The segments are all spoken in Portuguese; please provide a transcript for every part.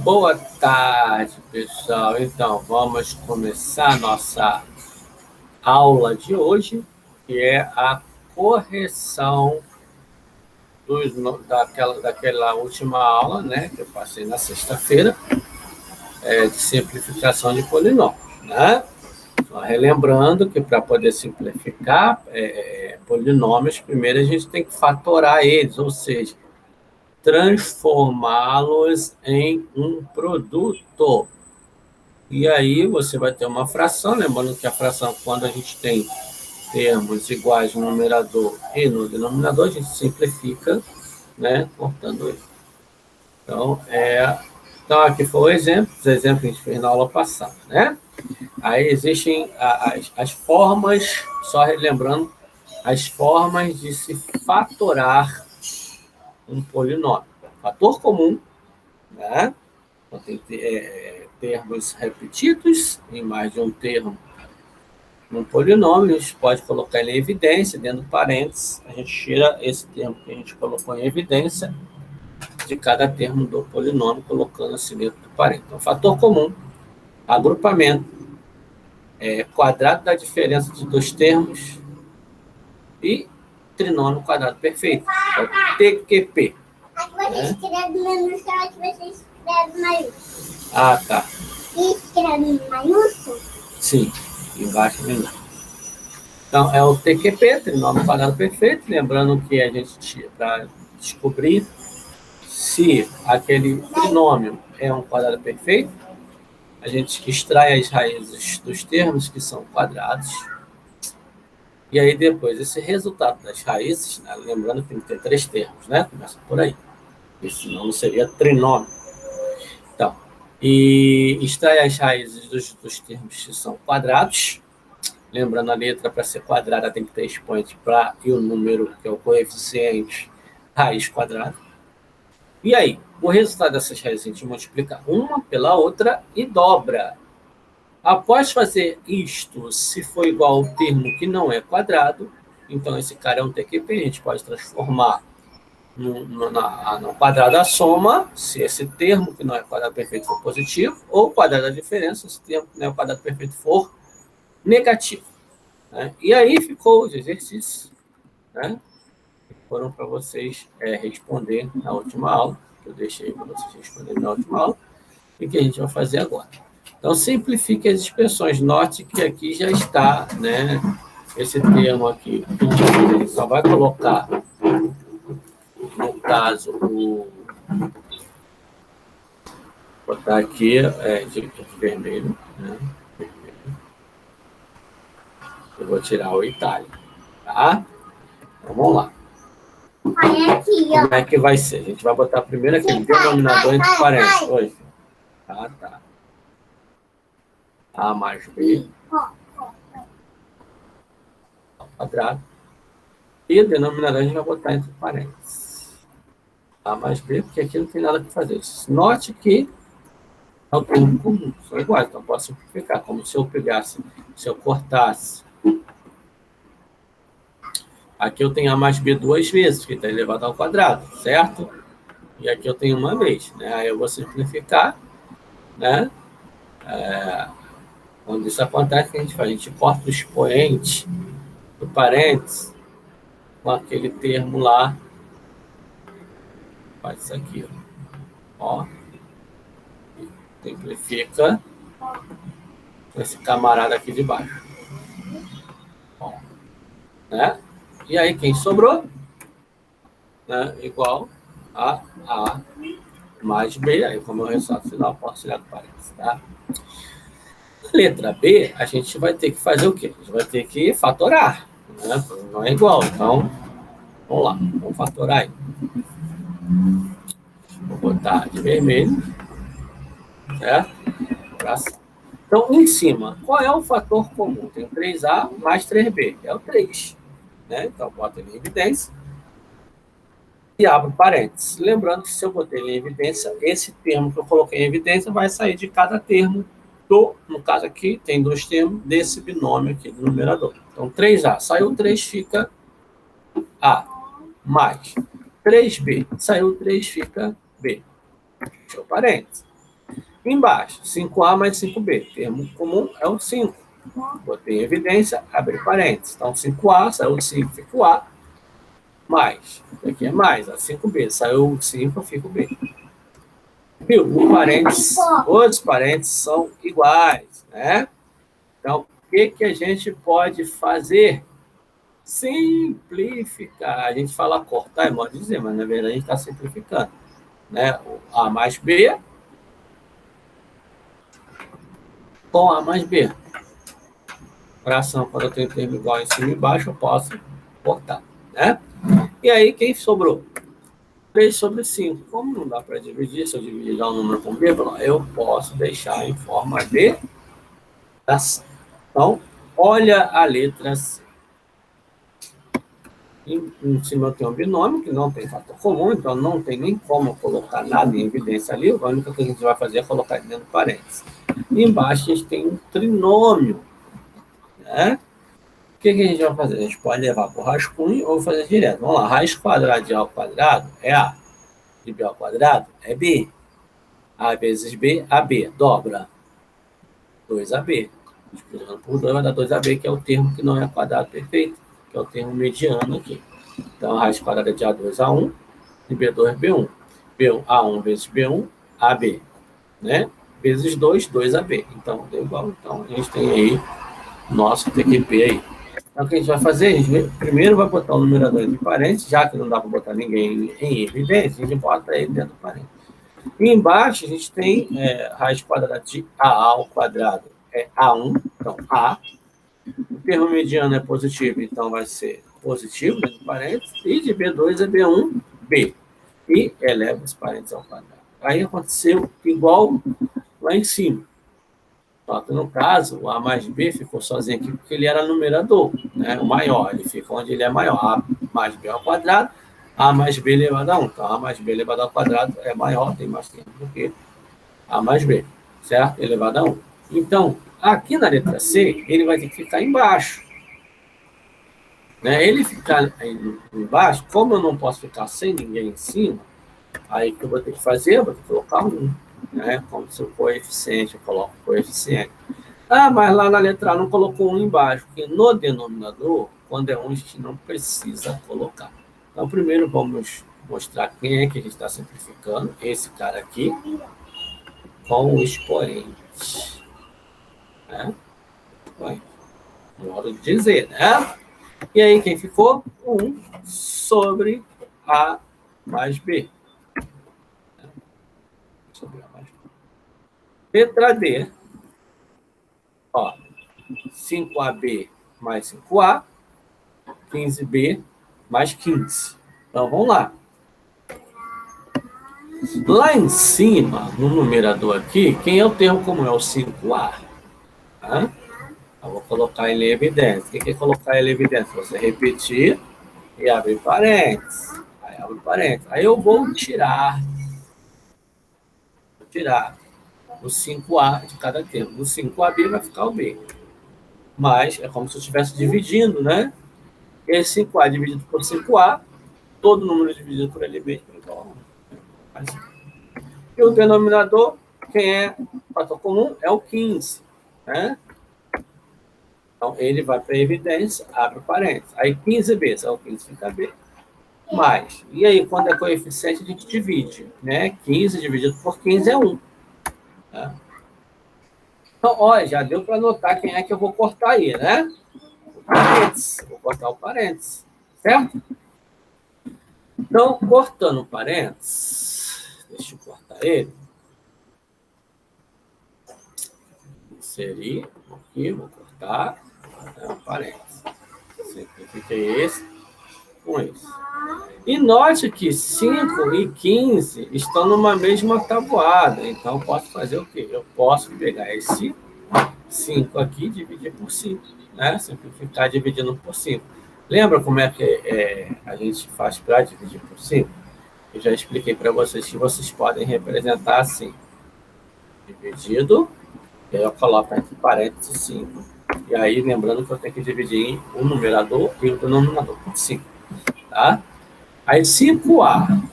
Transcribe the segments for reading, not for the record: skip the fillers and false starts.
Boa tarde, pessoal. Então, vamos começar nossa aula de hoje, que é a correção daquela última aula, né, que eu passei na sexta-feira, de simplificação de polinômios, né? Só relembrando que para poder simplificar polinômios, primeiro a gente tem que fatorar eles, ou seja, transformá-los em um produto. E aí você vai ter uma fração, lembrando que a fração, quando a gente tem termos iguais no numerador e no denominador, a gente simplifica, né, cortando ele. Então, aqui foi o exemplo, os exemplos que a gente fez na aula passada, né? Aí existem as formas, só relembrando, as formas de se fatorar um polinômio. Fator comum, né? Então, tem termos repetidos em mais de um termo num polinômio, a gente pode colocar ele em evidência, dentro do parênteses, a gente tira esse termo que a gente colocou em evidência de cada termo do polinômio, colocando assim dentro do parênteses. Então, fator comum, agrupamento, quadrado da diferença de dois termos e trinômio quadrado perfeito, é o TQP. Aqui você escreve minúsculo, aqui você escreve maiúsculo. Ah, tá. E escreve maiúsculo? Sim, embaixo é minúsculo. Então, é o TQP, trinômio quadrado perfeito, lembrando que a gente, para descobrir se aquele trinômio é um quadrado perfeito, a gente extrai as raízes dos termos que são quadrados, e aí depois esse resultado das raízes, né, lembrando que tem que ter três termos, né? Começa por aí, porque senão não seria trinômio. Então, e extrai as raízes dos termos que são quadrados, lembrando a letra para ser quadrada tem que ter expoente e o número, que é o coeficiente, raiz quadrada. E aí, o resultado dessas raízes a gente multiplica uma pela outra e dobra. Após fazer isto, se for igual ao termo que não é quadrado, então esse cara é um TQP, a gente pode transformar no quadrado da soma, se esse termo que não é quadrado perfeito for positivo, ou quadrado da diferença, se esse termo que não é quadrado perfeito for negativo. Né? E aí ficou os exercícios, né? Que foram para vocês responder na última aula, que eu deixei para vocês responderem na última aula, e que a gente vai fazer agora. Então, simplifique as expressões. Note que aqui já está, né, esse termo aqui. A gente só vai colocar, no caso, vou botar aqui de vermelho, né? Eu vou tirar o itálico, tá? Então, vamos lá. Olha aqui, ó. Como é que vai ser? A gente vai botar primeiro aqui o denominador entre parênteses. Oi. Tá. A mais B ao quadrado. E o denominador a gente vai botar entre parênteses. A mais B, porque aqui não tem nada para fazer. Note que é o termo comum, são iguais, então posso simplificar, como se eu cortasse. Aqui eu tenho A mais B duas vezes, que está elevado ao quadrado, certo? E aqui eu tenho uma vez, né? Aí eu vou simplificar, né? Quando isso acontece, o que a gente faz? A gente corta o expoente do parênteses com aquele termo lá. Faz isso aqui, ó. Simplifica com esse camarada aqui de baixo. Ó, né? E aí, quem sobrou? Né? Igual a A mais B. Aí, como eu ressalto final, posso tirar do parênteses, tá? Letra B, a gente vai ter que fazer o quê? A gente vai ter que fatorar, né? Não é igual, então, vamos lá, vamos fatorar aí. Vou botar de vermelho, certo? Então, em cima, qual é o fator comum? Tem 3A mais 3B, é o 3. Né? Então, bota ele em evidência e abro parênteses. Lembrando que se eu botei ele em evidência, esse termo que eu coloquei em evidência vai sair de cada termo no caso aqui, tem dois termos desse binômio aqui do numerador. Então, 3A, saiu 3, fica A, mais 3B, saiu 3, fica B. Fechou parênteses. Embaixo, 5A mais 5B. Termo comum é o 5. Botei em evidência, abri parênteses. Então, 5A, saiu o 5, fica o A. Mais, aqui é mais, a 5B. Saiu o 5, fica o B. Viu? Os parênteses são iguais, né? Então, o que a gente pode fazer? Simplificar. A gente fala cortar, é modo de dizer, mas na verdade a gente está simplificando. Né? O A mais B com A mais B. Fração, quando eu tenho termo igual em cima e embaixo, eu posso cortar. Né? E aí, quem sobrou? 3 sobre 5. Como não dá para dividir, se eu dividir já o número com B, eu posso deixar em forma de fração. Então, olha a letra C. Em cima eu tenho um binômio, que não tem fator comum, então não tem nem como colocar nada em evidência ali. A única coisa que a gente vai fazer é colocar dentro do parênteses. E embaixo a gente tem um trinômio. Né? O que a gente vai fazer? A gente pode levar para o rascunho ou fazer direto. Vamos lá, raiz quadrada de A ao quadrado é A. De B ao quadrado é B. A vezes B, AB. Dobra. 2AB. Multiplicando por 2 vai dar 2AB, que é o termo que não é quadrado perfeito, que é o termo mediano aqui. Então, a raiz quadrada de A2 A1 e B2 B1. B1 A1 vezes B1, AB. Né? Vezes 2, 2AB. Então, é igual. Então, a gente tem aí nosso TQP aí. Então, o que a gente vai fazer? A gente primeiro vai botar o numerador entre parênteses, já que não dá para botar ninguém em evidência, a gente bota ele dentro do parênteses. E embaixo a gente tem raiz quadrada de A ao quadrado é A1, então A. O termo mediano é positivo, então vai ser positivo, dentro do parênteses. E de B2 é B1, B. E eleva os parênteses ao quadrado. Aí aconteceu igual lá em cima. Só que no caso, o A mais B ficou sozinho aqui porque ele era numerador, né? O maior, ele fica onde ele é maior. A mais B ao quadrado, A mais B elevado a 1. Então, A mais B elevado ao quadrado é maior, tem mais tempo do que A mais B, certo? Elevado a 1. Então, aqui na letra C, ele vai ter que ficar embaixo. Né? Ele ficar embaixo, como eu não posso ficar sem ninguém em cima, aí o que eu vou ter que fazer? Eu vou ter que colocar 1. Né? Como se o coeficiente, eu coloco o coeficiente. Ah, mas lá na letra A não colocou 1 embaixo, porque no denominador, quando é 1, a gente não precisa colocar. Então, primeiro vamos mostrar quem é que a gente está simplificando. Esse cara aqui, com o expoente. Né? Modo de dizer, né? E aí, quem ficou? 1 sobre A mais B. Sobre A mais B. Letra D. Ó, 5AB mais 5A, 15B mais 15. Então, vamos lá. Lá em cima, no numerador aqui, quem é o termo comum? É o 5A. Tá? Eu vou colocar ele em evidência. O que é colocar ele em evidência? Você repetir e abrir parênteses. Aí abre parênteses. Aí eu vou tirar o 5A de cada termo. No 5AB vai ficar o B. Mas é como se eu estivesse dividindo, né? Esse 5A dividido por 5A, todo número dividido por ele mesmo é igual a 1. E o denominador, quem é fator comum, é o 15. Né? Então, ele vai para a evidência, abre parênteses. Aí 15B, só o 15 fica B. Mais. E aí, quando é coeficiente, a gente divide. Né? 15 dividido por 15 é 1. Tá? Então, olha, já deu para notar quem é que eu vou cortar aí, né? Parênteses. Vou cortar o parênteses. Certo? Então, cortando o parênteses, deixa eu cortar ele. Inserir aqui, vou cortar. Parênteses. Simplifiquei esse com esse. E note que 5 e 15 estão numa mesma tabuada. Então, eu posso fazer o quê? Eu posso pegar esse 5 aqui e dividir por 5. Né? Simplificar dividindo por 5. Lembra como é que a gente faz para dividir por 5? Eu já expliquei para vocês que vocês podem representar assim. Dividido, e aí eu coloco entre parênteses 5. E aí, lembrando que eu tenho que dividir o numerador e o denominador por 5. Tá? Aí 5A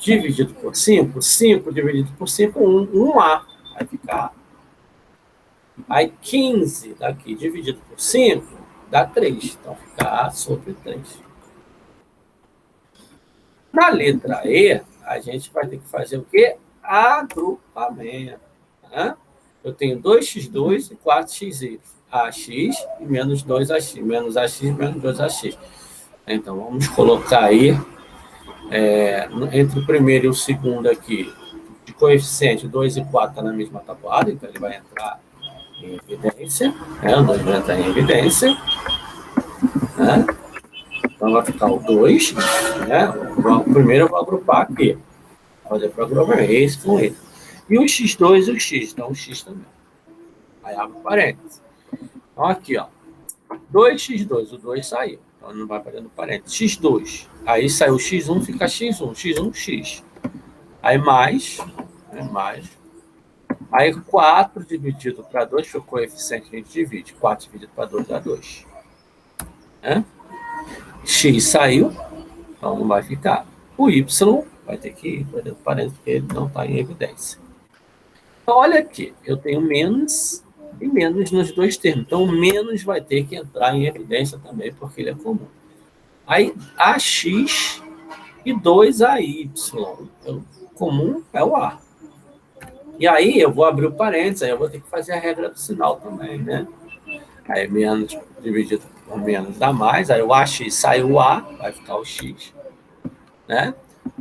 dividido por 5, 5 dividido por 5, 1A. vai ficar. Aí 15 daqui dividido por 5 dá 3. Então fica A sobre 3. Na letra E, a gente vai ter que fazer o quê? Agrupamento. Né? Eu tenho 2x2 e 4xy. AX e menos 2AX. Menos AX, menos 2AX. Então, vamos colocar aí, entre o primeiro e o segundo aqui, de coeficiente 2 e 4 está na mesma tabuada, então ele vai entrar em evidência. O 2 vai entrar em evidência. Né? Então, vai ficar o 2. Né? O primeiro eu vou agrupar aqui. Fazer para agrupar esse com esse. E o x2 e o x. Então, o x também. Aí abre parênteses. Então, aqui, ó. 2x2. O 2 saiu. Então, não vai fazendo parênteses. x2. Aí saiu x1, fica x1. x1, x. Aí mais. Mais. Aí 4 dividido para 2, foi o coeficiente que a gente divide. 4 dividido para 2 dá 2. Né? X saiu. Então, não vai ficar. O y vai ter que ir para dentro do parênteses, porque ele não está em evidência. Então, olha aqui, eu tenho menos e menos nos dois termos. Então, o menos vai ter que entrar em evidência também, porque ele é comum. Aí, AX e 2AY. O comum é o A. E aí, eu vou abrir o parênteses, aí eu vou ter que fazer a regra do sinal também, né? Aí, menos dividido por menos dá mais. Aí, o AX sai o A, vai ficar o X. Né?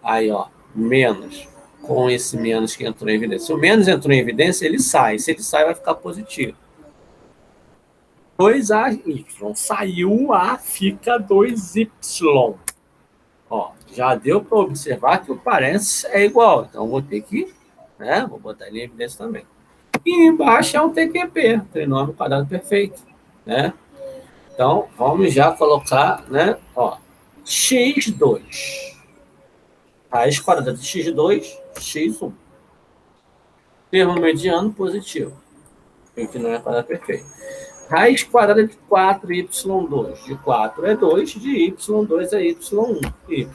Aí, ó, menos, com esse menos que entrou em evidência. Se o menos entrou em evidência, ele sai. Se ele sai, vai ficar positivo. 2AY. Saiu o A, fica 2Y. Ó, já deu para observar que o parênteses é igual. Então, vou ter que, né? Vou botar ele em evidência também. E embaixo é um TQP, trinômio quadrado perfeito. Né? Então, vamos já colocar, né? Ó, x2. Raiz quadrada de x2, x1. Termo mediano positivo, que não é quadrado perfeito. Raiz quadrada de 4y2. De 4 é 2, de y2 é y1. Y.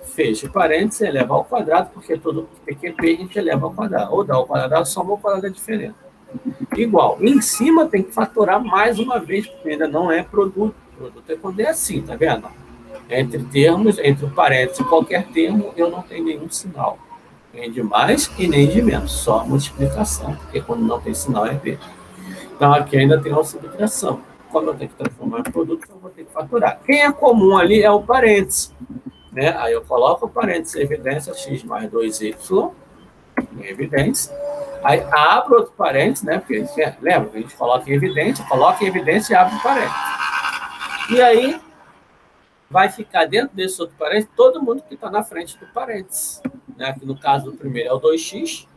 Fecha parênteses, eleva ao quadrado, porque todo PQP a gente eleva ao quadrado. Ou dá ao quadrado, soma ao quadrado é diferente. Igual. Em cima tem que fatorar mais uma vez, porque ainda não é produto. Produto é quando é assim, tá vendo? Entre termos, entre o parênteses e qualquer termo, eu não tenho nenhum sinal. Nem de mais e nem de menos. Só multiplicação, porque quando não tem sinal é V. Então, aqui ainda tem uma subtração. Como eu tenho que transformar em produto, eu vou ter que faturar. Quem é comum ali é o parênteses. Né? Aí eu coloco o parênteses em evidência, x mais 2y, em evidência. Aí abro outro parênteses, né? Porque, lembra, a gente coloca em evidência, e abre o parênteses. E aí, vai ficar dentro desse outro parênteses todo mundo que está na frente do parênteses. Né? Aqui no caso do primeiro é o 2x.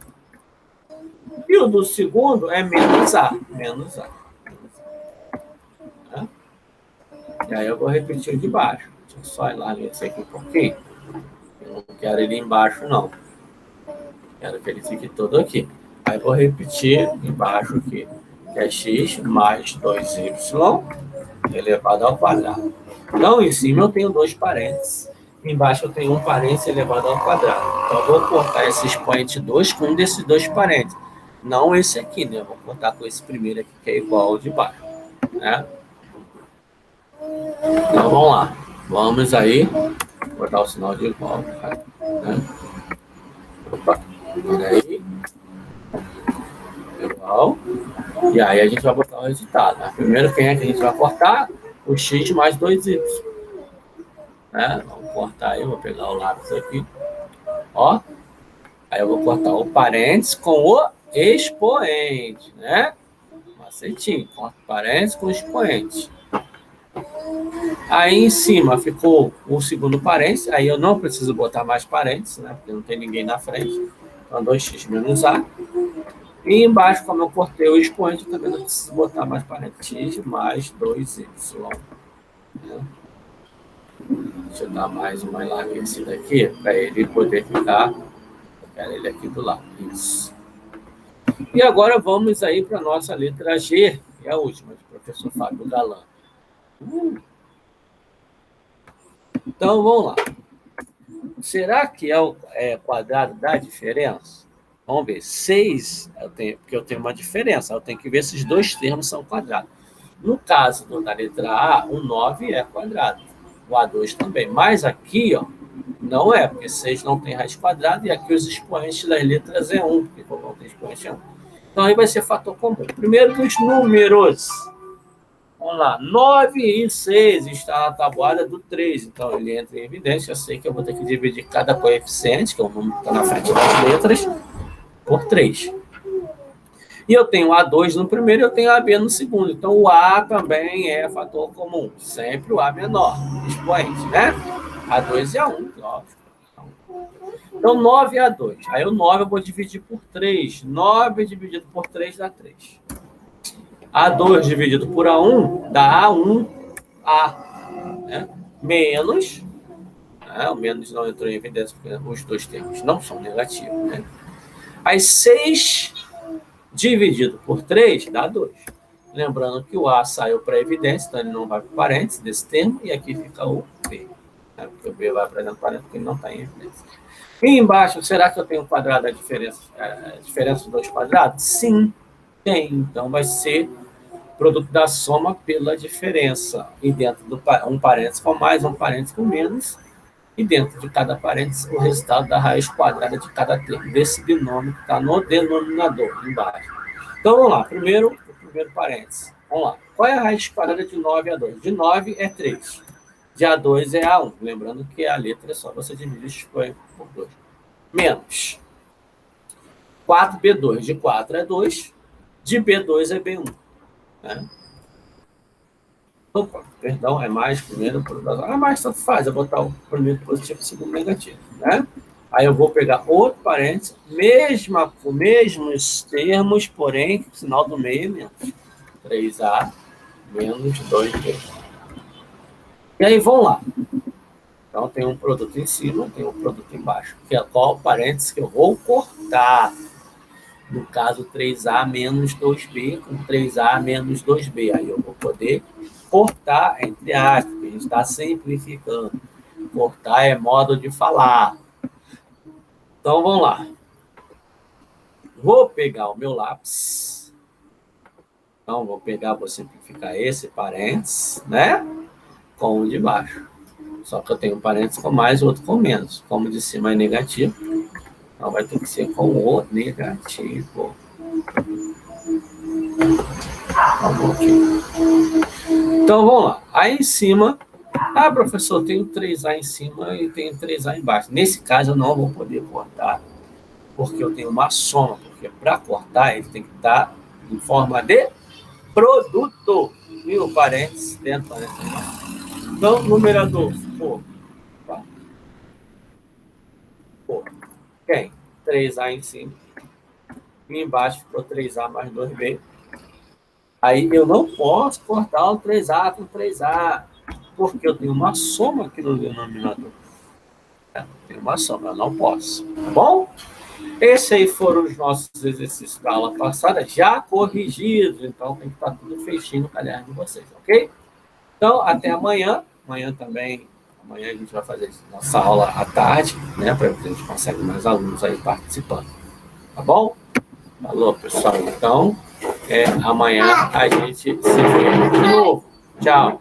E o do segundo é menos A. Menos A. Né? E aí eu vou repetir o de baixo. Deixa eu só ir lá ler esse aqui um pouquinho. Eu não quero ele embaixo, não. Quero que ele fique todo aqui. Aí eu vou repetir embaixo aqui. Que é x mais 2y elevado ao quadrado. Então, em cima eu tenho 2 parênteses. Embaixo eu tenho um parênteses elevado ao quadrado. Então, eu vou cortar esse expoente 2 com um desses 2 parênteses. Não esse aqui, né? Eu vou cortar com esse primeiro aqui, que é igual ao de baixo. Né? Então, vamos lá. Vamos aí. Vou botar o sinal de igual. Né? Opa. Peraí. Igual. E aí a gente vai botar o resultado. Né? Primeiro, quem é que a gente vai cortar? O x mais 2y. Né? Vamos cortar aí, vou pegar o lápis aqui. Ó. Aí eu vou cortar o parênteses com o expoente, né? Macetinho. Corta o parênteses com o expoente. Aí em cima ficou o segundo parênteses. Aí eu não preciso botar mais parênteses, né? Porque não tem ninguém na frente. Então 2x menos A. E embaixo, como eu cortei o expoente, eu também não preciso botar mais parênteses. X mais 2y. Né? Deixa eu dar mais uma enlarguecida aqui, para ele poder ficar. Eu quero ele aqui do lado. Isso. E agora vamos aí para a nossa letra G, que é a última, do professor Fábio Galan. Então, vamos lá. Será que é o quadrado da diferença? Vamos ver. 6, porque eu tenho uma diferença. Eu tenho que ver se os dois termos são quadrados. No caso da letra A, o 9 é quadrado. O A2 também. Mas aqui, ó, não é, porque 6 não tem raiz quadrada, e aqui os expoentes das letras é 1, porque como não tem expoente é 1. Então, aí vai ser fator comum. Primeiro dos números. Vamos lá. 9 e 6 está na tabuada do 3. Então, ele entra em evidência. Eu sei que eu vou ter que dividir cada coeficiente, que é o número que está na frente das letras, por 3. E eu tenho A2 no primeiro e eu tenho AB no segundo. Então, o A também é fator comum. Sempre o A menor, expoente, né? A2 é 1, óbvio. Então, 9 é A2. Aí, o 9 eu vou dividir por 3. 9 dividido por 3 dá 3. A2 dividido por A1 dá A1A. Né? Menos... o menos não entrou em evidência, porque os dois termos não são negativos. Né? Aí, 6... dividido por 3 dá 2. Lembrando que o A saiu para a evidência, então ele não vai para o parênteses desse termo, e aqui fica o B. Né? Porque o B vai para dentro do parênteses, porque ele não está em evidência. E embaixo, será que eu tenho quadrado a diferença dos dois quadrados? Sim, tem. Então vai ser produto da soma pela diferença. E dentro do um parênteses com mais, um parênteses com menos. E dentro de cada parênteses, o resultado da raiz quadrada de cada termo, desse binômio que está no denominador, embaixo. Então, vamos lá. Primeiro, o primeiro parênteses. Vamos lá. Qual é a raiz quadrada de 9 a 2? De 9 é 3. De A2 é A1. Lembrando que a letra é só você dividir por 2. Menos 4B2. De 4 é 2. De B2 é B1. Né? Opa, perdão, é mais, primeiro, mais, tanto faz, eu vou botar o primeiro positivo e o segundo negativo, né? Aí eu vou pegar outro parênteses, mesmos termos, porém, sinal do meio menos. 3A menos 2B. E aí, vamos lá. Então, tem um produto em cima, tem um produto embaixo, que é qual o parênteses que eu vou cortar. No caso, 3A menos 2B com 3A menos 2B. Aí eu vou poder cortar, entre aspas, a gente está simplificando. Cortar é modo de falar. Então, vamos lá. Vou pegar o meu lápis. Então, vou simplificar esse parênteses, né? Com o de baixo. Só que eu tenho um parênteses com mais, outro com menos. Como de cima é negativo, então vai ter que ser com o negativo. Então, vamos lá. Aí em cima, professor, tem 3A em cima e tem 3A embaixo. Nesse caso, eu não vou poder cortar, porque eu tenho uma soma, porque para cortar, ele tem que estar em forma de produto. E o parênteses dentro do parênteses embaixo. Então, numerador ficou. Quem? 3A em cima. E embaixo ficou 3A mais 2B. Aí eu não posso cortar o 3A com 3A, porque eu tenho uma soma aqui no denominador. Tem uma soma, eu não posso. Tá bom? Esses aí foram os nossos exercícios da aula passada, já corrigidos. Então tem que estar tudo feitinho no caderno de vocês, ok? Então, até amanhã. Amanhã a gente vai fazer nossa aula à tarde, né? Para ver se a gente consegue mais alunos aí participando. Tá bom? Falou, pessoal. Então, amanhã a gente se vê de novo. Tchau.